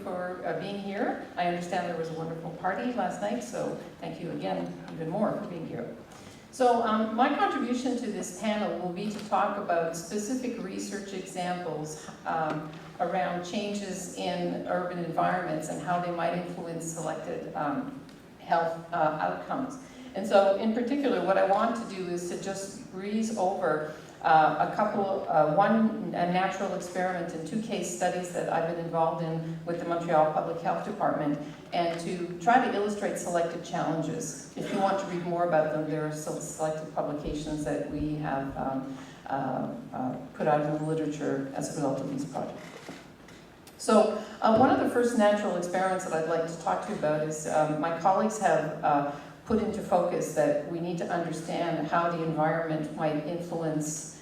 for being here. I understand there was a wonderful party last night, so thank you again, even more, for being here. So my contribution to this panel will be to talk about specific research examples around changes in urban environments and how they might influence selected health outcomes. And so in particular, what I want to do is to just breeze over one natural experiment and 2 case studies that I've been involved in with the Montreal Public Health Department, and to try to illustrate selected challenges. If you want to read more about them, there are some selected publications that we have put out in the literature as a result of these projects. So one of the first natural experiments that I'd like to talk to you about is my colleagues have put into focus that we need to understand how the environment might influence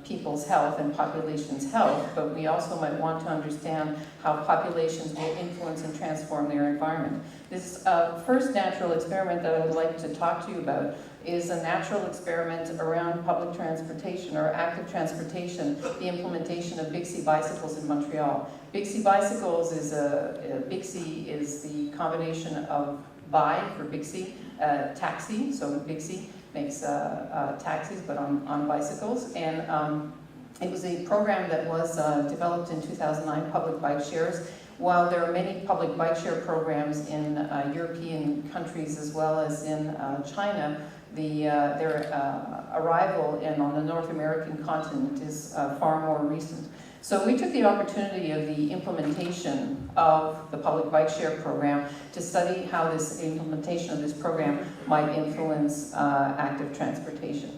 people's health and populations' health, but we also might want to understand how populations will influence and transform their environment. This first natural experiment that I would like to talk to you about is a natural experiment around public transportation or active transportation, the implementation of Bixi bicycles in Montreal. Bixi bicycles is Bixi is the combination of bi for Bixi, taxi, so Bixi makes taxis but on bicycles, and it was a program that was developed in 2009, public bike shares. While there are many public bike share programs in European countries as well as in China, their arrival on the North American continent is far more recent. So we took the opportunity of the implementation of the public bike share program to study how this implementation of this program might influence active transportation.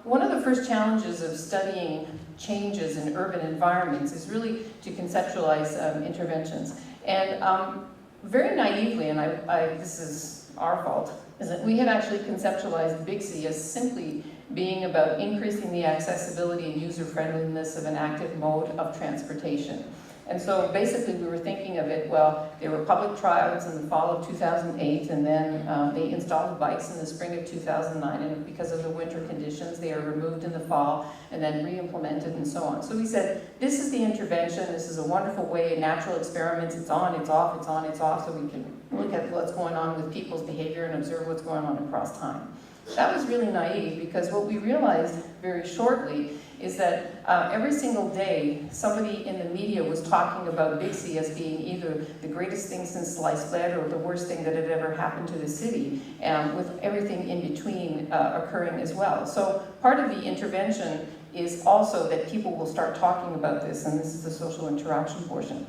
One of the first challenges of studying changes in urban environments is really to conceptualize interventions. And very naively, and this is our fault, is that we had actually conceptualized Bixi as simply being about increasing the accessibility and user-friendliness of an active mode of transportation. And so basically we were thinking of it, well, there were public trials in the fall of 2008, and then they installed bikes in the spring of 2009, and because of the winter conditions, they are removed in the fall and then re-implemented and so on. So we said, this is the intervention, this is a wonderful way, natural experiments, it's on, it's off, it's on, it's off, so we can look at what's going on with people's behavior and observe what's going on across time. That was really naive, because what we realized very shortly is that every single day somebody in the media was talking about Bixi as being either the greatest thing since sliced bread or the worst thing that had ever happened to the city, with everything in between occurring as well. So part of the intervention is also that people will start talking about this, and this is the social interaction portion.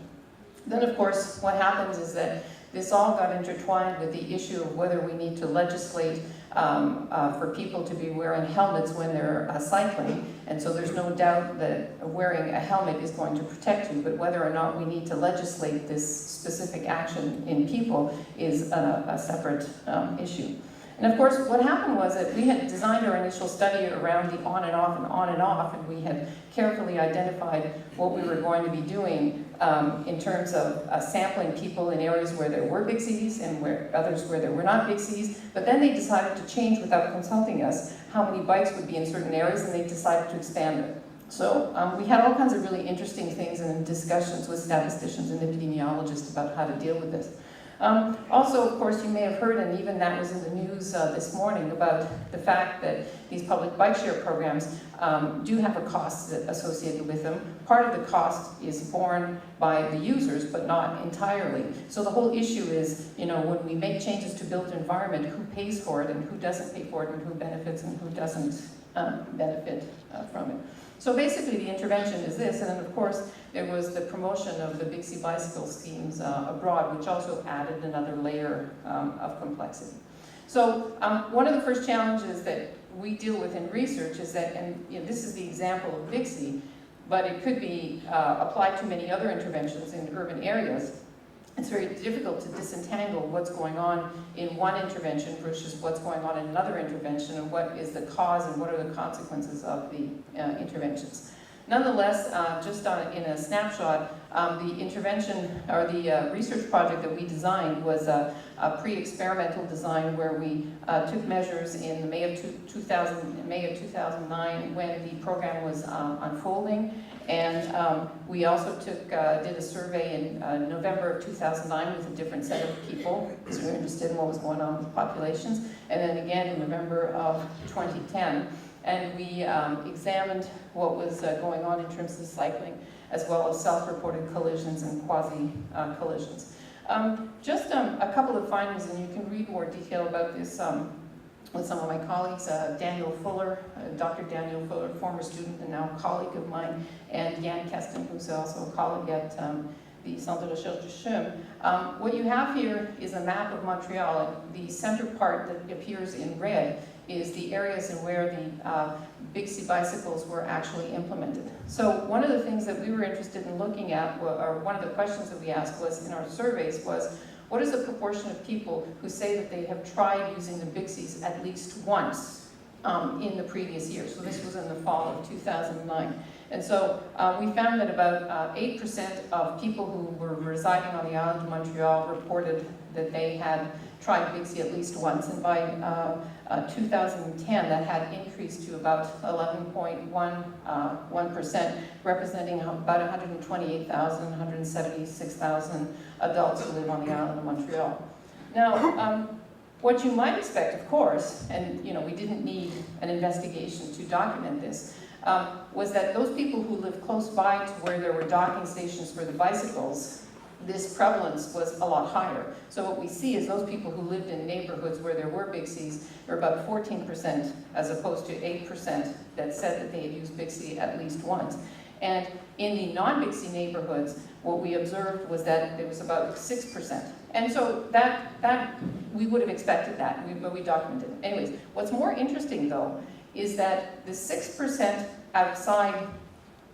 Then of course what happens is that this all got intertwined with the issue of whether we need to legislate for people to be wearing helmets when they're cycling. And so there's no doubt that wearing a helmet is going to protect you, but whether or not we need to legislate this specific action in people is a separate issue. And of course, what happened was that we had designed our initial study around the on and off and on and off, and we had carefully identified what we were going to be doing in terms of sampling people in areas where there were Bixis and others where there were not Bixis. But then they decided to change, without consulting us, how many bikes would be in certain areas, and they decided to expand it. So we had all kinds of really interesting things and discussions with statisticians and epidemiologists about how to deal with this. Also, of course, you may have heard, and even that was in the news this morning, about the fact that these public bike share programs do have a cost associated with them. Part of the cost is borne by the users, but not entirely. So the whole issue is, when we make changes to built environment, who pays for it and who doesn't pay for it, and who benefits and who doesn't benefit from it. So basically the intervention is this, and then of course there was the promotion of the Bixi bicycle schemes abroad, which also added another layer of complexity. So one of the first challenges that we deal with in research is that, and this is the example of Bixi, but it could be applied to many other interventions in urban areas. It's very difficult to disentangle what's going on in one intervention versus what's going on in another intervention, and what is the cause and what are the consequences of the interventions. nonetheless, just in a snapshot, the intervention or the research project that we designed was a pre-experimental design where we took measures in May of 2009 when the program was unfolding, and we also did a survey in November of 2009 with a different set of people because we were interested in what was going on with populations, and then again in November of 2010. And we examined what was going on in terms of cycling, as well as self-reported collisions and quasi-collisions. Just a couple of findings, and you can read more detail about this with some of my colleagues, Daniel Fuller, Dr. Daniel Fuller, former student and now colleague of mine, and Jan Kesten, who's also a colleague at the Centre de Recherche du CHUM. What you have here is a map of Montreal. The center part that appears in red is the areas in where the Bixi bicycles were actually implemented. So one of the things that we were interested in looking at, or one of the questions that we asked was in our surveys was, what is the proportion of people who say that they have tried using the Bixis at least once in the previous year? So this was in the fall of 2009. And so we found that about 8% of people who were residing on the island of Montreal reported that they had tried Bixi at least once, and by 2010 that had increased to about 11.1%, representing about 128,000, 176,000 adults who live on the island of Montreal. Now, what you might expect, of course, and we didn't need an investigation to document this, was that those people who live close by to where there were docking stations for the bicycles, this prevalence was a lot higher. So what we see is those people who lived in neighborhoods where there were Bixis are about 14% as opposed to 8% that said that they had used Bixi at least once. And in the non-Bixi neighborhoods, what we observed was that it was about 6%. And so that we would have expected that, but we documented it. Anyways, what's more interesting though is that the 6% outside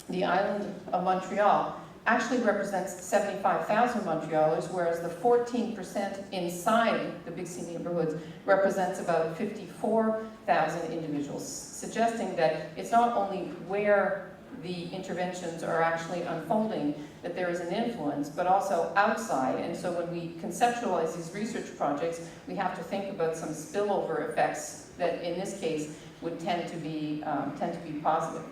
the island of Montreal actually represents 75,000 Montrealers, whereas the 14% inside the Bixi neighborhoods represents about 54,000 individuals, suggesting that it's not only where the interventions are actually unfolding that there is an influence, but also outside. And so when we conceptualize these research projects, we have to think about some spillover effects that in this case would tend to be positive.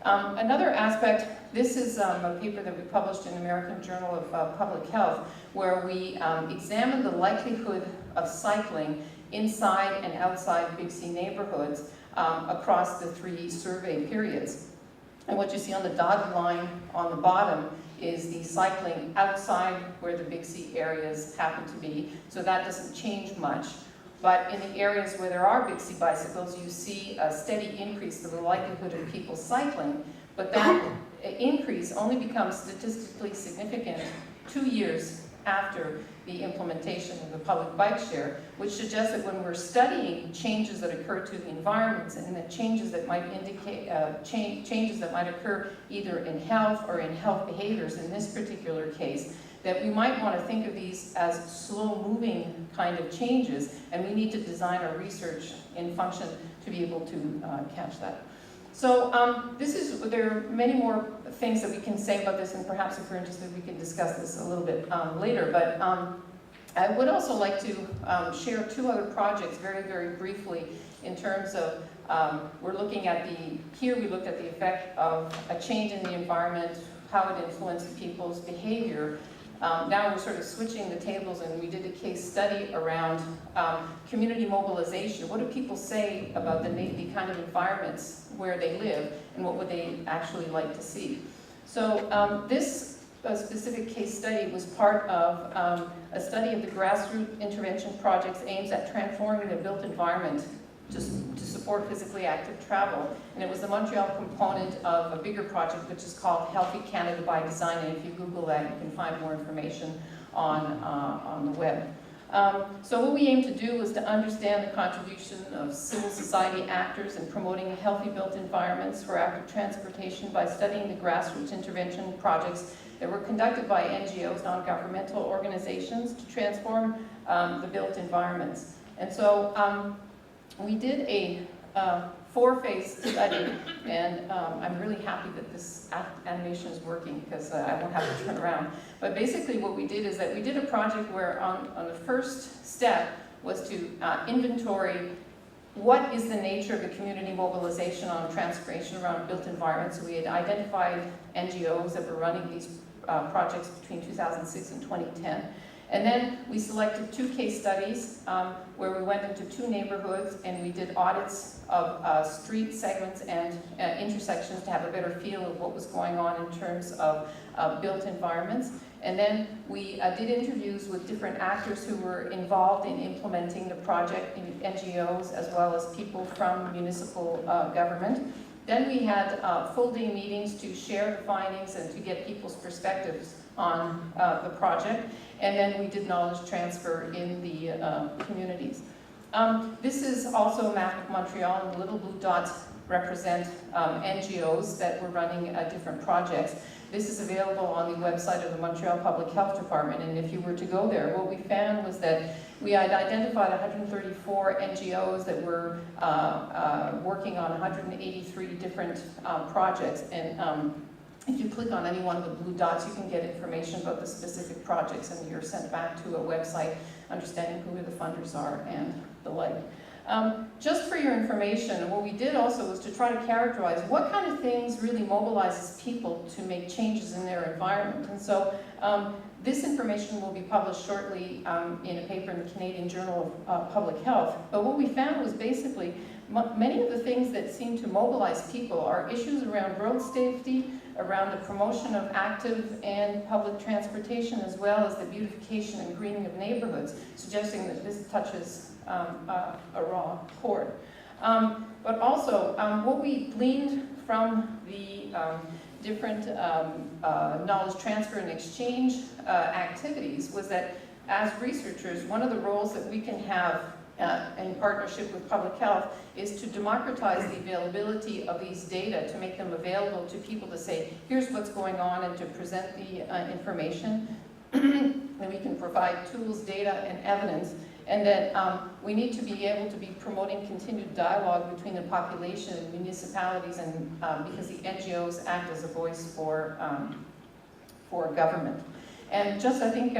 Another aspect, this is a paper that we published in the American Journal of Public Health, where we examined the likelihood of cycling inside and outside Bixi neighborhoods across the 3 survey periods. And what you see on the dotted line on the bottom is the cycling outside where the Bixi areas happen to be. So that doesn't change much. But in the areas where there are Bixi bicycles, you see a steady increase of the likelihood of people cycling, but that increase only becomes statistically significant 2 years after the implementation of the public bike share, which suggests that when we're studying changes that occur to the environments and the changes that might indicate changes that might occur either in health or in health behaviors in this particular case, that we might want to think of these as slow-moving kind of changes, and we need to design our research in function to be able to catch that. So there are many more things that we can say about this, and perhaps if you're interested, we can discuss this a little bit later. But I would also like to share 2 other projects very, very briefly in terms of, we're looking at here we looked at the effect of a change in the environment, how it influenced people's behavior. Now we're sort of switching the tables, and we did a case study around community mobilization. What do people say about the kind of environments where they live, and what would they actually like to see? So this specific case study was part of a study of the grassroots intervention projects aims at transforming the built environment to support physically active travel. And it was the Montreal component of a bigger project which is called Healthy Canada by Design, and if you Google that you can find more information on the web. So what we aim to do is to understand the contribution of civil society actors in promoting healthy built environments for active transportation by studying the grassroots intervention projects that were conducted by NGOs, non-governmental organizations, to transform the built environments. And so we did a 4-phase study, and I'm really happy that this animation is working because I won't have to turn around. But basically what we did is that we did a project where on the first step was to inventory what is the nature of the community mobilization on transformation around built environment. So we had identified NGOs that were running these projects between 2006 and 2010. And then we selected 2 case studies where we went into 2 neighborhoods and we did audits of street segments and intersections to have a better feel of what was going on in terms of built environments. And then we did interviews with different actors who were involved in implementing the project, NGOs as well as people from municipal government. Then we had full-day meetings to share the findings and to get people's perspectives on the project. And then we did knowledge transfer in the communities. This is also a map of Montreal, and the little blue dots represent NGOs that were running different projects. This is available on the website of the Montreal Public Health Department, and if you were to go there, what we found was that we had identified 134 NGOs that were working on 183 different projects. And if you click on any one of the blue dots, you can get information about the specific projects, and you're sent back to a website understanding who the funders are and the like. Just for your information, what we did also was to try to characterize what kind of things really mobilizes people to make changes in their environment. And so this information will be published shortly in a paper in the Canadian Journal of Public Health. But what we found was basically many of the things that seem to mobilize people are issues around road safety, around the promotion of active and public transportation, as well as the beautification and greening of neighborhoods, suggesting that this touches a raw chord. But also, what we gleaned from the different knowledge transfer and exchange activities was that as researchers, one of the roles that we can have in partnership with public health is to democratize the availability of these data, to make them available to people to say, here's what's going on, and to present the information. And we can provide tools, data, and evidence, and that we need to be able to be promoting continued dialogue between the population and municipalities, and because the NGOs act as a voice for government. And just, I think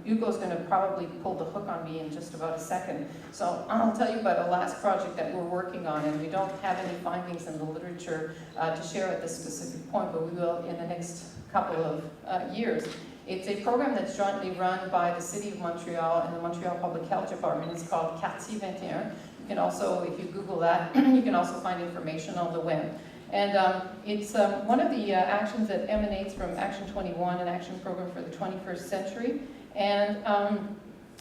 Hugo's going to probably pull the hook on me in just about a second. So I'll tell you about a last project that we're working on, and we don't have any findings in the literature to share at this specific point, but we will in the next couple of years. It's a program that's jointly run by the City of Montreal and the Montreal Public Health Department. It's called Quartier 21. You can also, if you Google that, you can also find information on the web. And it's one of the actions that emanates from Action 21, an action program for the 21st century. And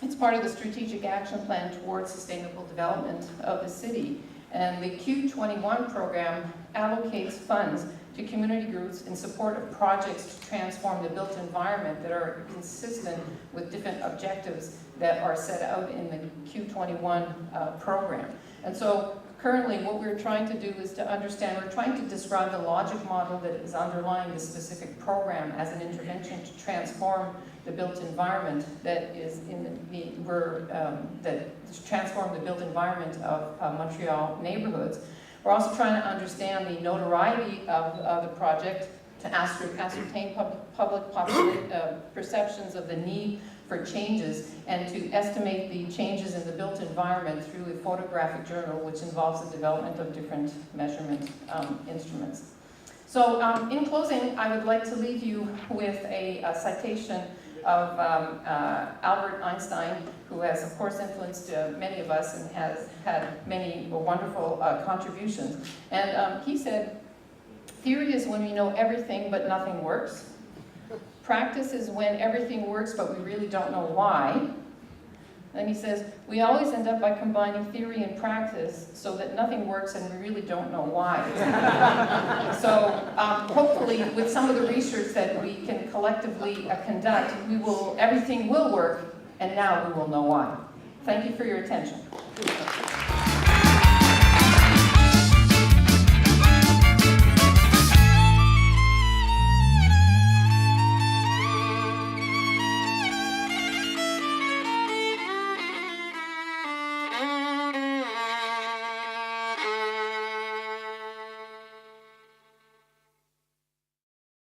it's part of the strategic action plan towards sustainable development of the city. And the Q21 program allocates funds to community groups in support of projects to transform the built environment that are consistent with different objectives that are set out in the Q21 program. And so currently what we're trying to do is to understand, we're trying to describe the logic model that is underlying the specific program as an intervention to transform the built environment that is that transform the built environment of Montreal neighborhoods. We're also trying to understand the notoriety of the project to ascertain public perceptions of the need for changes, and to estimate the changes in the built environment through a photographic journal, which involves the development of different measurement instruments. So in closing, I would like to leave you with a citation of Albert Einstein, who has of course influenced many of us and has had many wonderful contributions. And he said, "Theory is when we know everything but nothing works. Practice is when everything works but we really don't know why." Then he says, "We always end up by combining theory and practice so that nothing works and we really don't know why." So hopefully with some of the research that we can collectively conduct, everything will work, and now we will know why. Thank you for your attention.